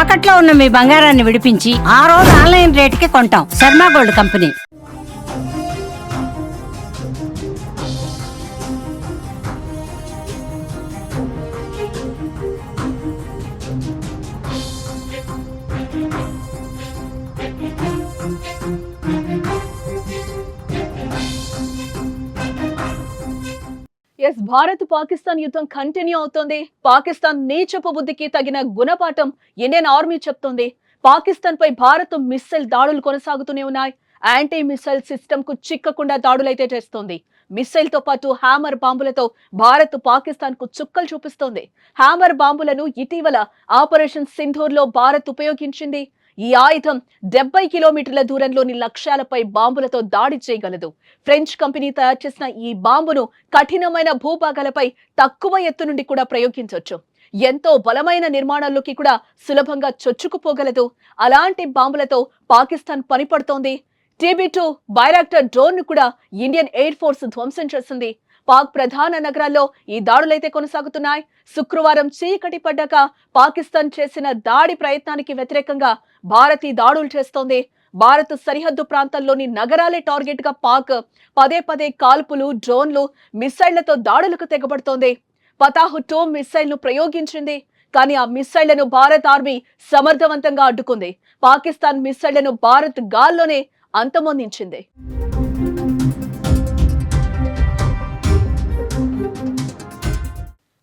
తాకట్లో ఉన్న మీ బంగారాన్ని విడిపించి ఆ రోజు ఆన్లైన్ రేటుకి కొంటాం. Sharma gold company. భారత్ పాకిస్తాన్ యుద్ధం కంటిన్యూ అవుతోంది. పాకిస్తాన్ నీచపు బుద్ధికి తగిన గుణపాఠం ఇండియన్ ఆర్మీ చెప్తోంది. పాకిస్తాన్ పై భారత్ మిస్సైల్ దాడులు కొనసాగుతూనే ఉన్నాయి. యాంటీ మిస్సైల్ సిస్టమ్ కు చిక్కకుండా దాడులైతే చేస్తోంది. మిస్సైల్ తో పాటు హ్యామర్ బాంబులతో భారత్ పాకిస్తాన్ కు చుక్కలు చూపిస్తోంది. హ్యామర్ బాంబులను ఇటీవల ఆపరేషన్ సింధూర్ లో భారత్ ఉపయోగించింది. ఈ ఆయుధం 70 కిలోమీటర్ల దూరంలోని లక్ష్యాలపై బాంబులతో దాడి చేయగలదు. ఫ్రెంచ్ కంపెనీ తయారు చేసిన ఈ బాంబును కఠినమైన భూభాగాలపై తక్కువ ఎత్తు నుండి కూడా ప్రయోగించవచ్చు. ఎంతో బలమైన నిర్మాణాల్లోకి కూడా సులభంగా చొచ్చుకుపోగలదు. అలాంటి బాంబులతో పాకిస్తాన్ పనిపడుతోంది. TB2 బైరాక్టర్ డ్రోన్ ను కూడా ఇండియన్ ఎయిర్ ఫోర్స్ ధ్వంసం చేసింది. పాక్ ప్రధాన నగరాల్లో ఈ దాడులైతే కొనసాగుతున్నాయి. శుక్రవారం చీకటి పడ్డాక పాకిస్తాన్ చేసిన దాడి ప్రయత్నానికి వ్యతిరేకంగా భారత్ ఈ దాడులు చేస్తోంది. భారత్ సరిహద్దు ప్రాంతాల్లోని నగరాలే టార్గెట్ గా పాక్ పదే పదే కాల్పులు, డ్రోన్లు, మిస్సైళ్లతో దాడులకు తెగబడుతోంది. పతాహ్ 2 మిస్సైల్ ను ప్రయోగించింది. కానీ ఆ మిస్సైళ్లను భారత్ ఆర్మీ సమర్థవంతంగా అడ్డుకుంది. పాకిస్తాన్ మిస్సైళ్లను భారత్ గాల్లోనే అంతమొందించింది.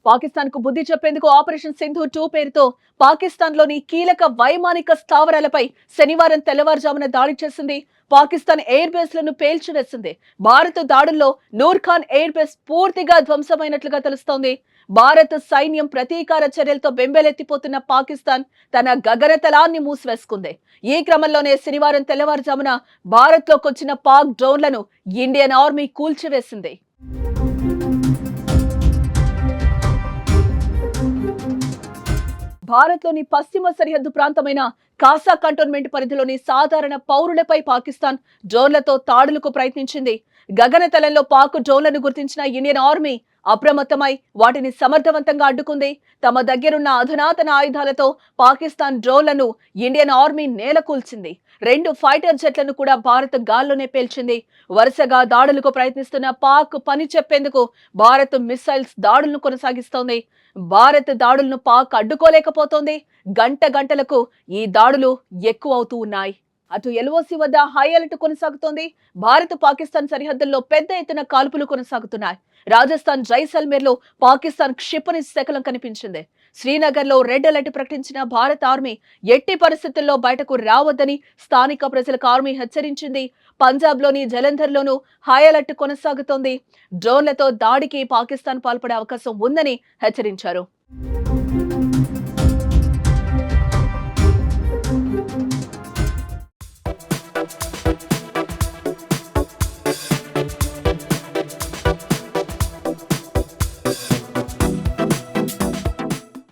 పాకిస్తాన్ కు బుద్ధి చెప్పేందుకు ఆపరేషన్ సింధూర్ 2 పేరుతో పాకిస్తాన్ లోని కీలక వైమానిక స్థావరాలపై శనివారం తెల్లవారుజామున దాడి చేసింది. పాకిస్తాన్ ఎయిర్ బేస్ లను పేల్చివేసింది. భారత్ దాడుల్లో నూర్ ఖాన్ ఎయిర్ బేస్ పూర్తిగా ధ్వంసమైనట్లుగా తెలుస్తోంది. భారత్ సైన్యం ప్రతీకార చర్యలతో బెంబేలెత్తిపోతున్న పాకిస్తాన్ తన గగనతలాన్ని మూసివేసుకుంది. ఈ క్రమంలోనే శనివారం తెల్లవారుజామున భారత్ లోకి వచ్చిన పాక్ డ్రోన్లను ఇండియన్ ఆర్మీ కూల్చివేసింది. భారత్లోని పశ్చిమ సరిహద్దు ప్రాంతమైన కాసా కంటోన్మెంట్ పరిధిలోని సాధారణ పౌరులపై పాకిస్తాన్ డ్రోన్లతో దాడులకు ప్రయత్నించింది. గగనతలంలో పాక్ డ్రోన్లను గుర్తించిన ఇండియన్ ఆర్మీ అప్రమత్తమై వాటిని సమర్థవంతంగా అడ్డుకుంది. తమ దగ్గరున్న అధునాతన ఆయుధాలతో పాకిస్తాన్ డ్రోన్లను ఇండియన్ ఆర్మీ నేలకూల్చింది. 2 ఫైటర్ జెట్లను కూడా భారత్ గాల్లోనే పేల్చింది. వరుసగా దాడులకు ప్రయత్నిస్తున్న పాక్ పని చెప్పేందుకు భారత్ మిస్సైల్స్ దాడులను కొనసాగిస్తోంది. భారత్ దాడులను పాక్ అడ్డుకోలేకపోతోంది. గంటలకు ఈ దాడులు ఎక్కువ అవుతూ ఉన్నాయి. అటు LOC వద్ద హై అలర్ట్ కొనసాగుతోంది. భారత్ పాకిస్తాన్ సరిహద్దుల్లో పెద్ద ఎత్తున కాల్పులు కొనసాగుతున్నాయి. రాజస్థాన్ జైసల్మేర్ లో పాకిస్తాన్ క్షిపణి శకలం కనిపించింది. శ్రీనగర్ లో రెడ్ అలర్ట్ ప్రకటించిన భారత ఆర్మీ ఎట్టి పరిస్థితుల్లో బయటకు రావద్దని స్థానిక ప్రజలకు ఆర్మీ హెచ్చరించింది. పంజాబ్ లోని జలంధర్ లోనూ హై అలర్ట్ కొనసాగుతోంది. డ్రోన్లతో దాడికి పాకిస్తాన్ పాల్పడే అవకాశం ఉందని హెచ్చరించారు.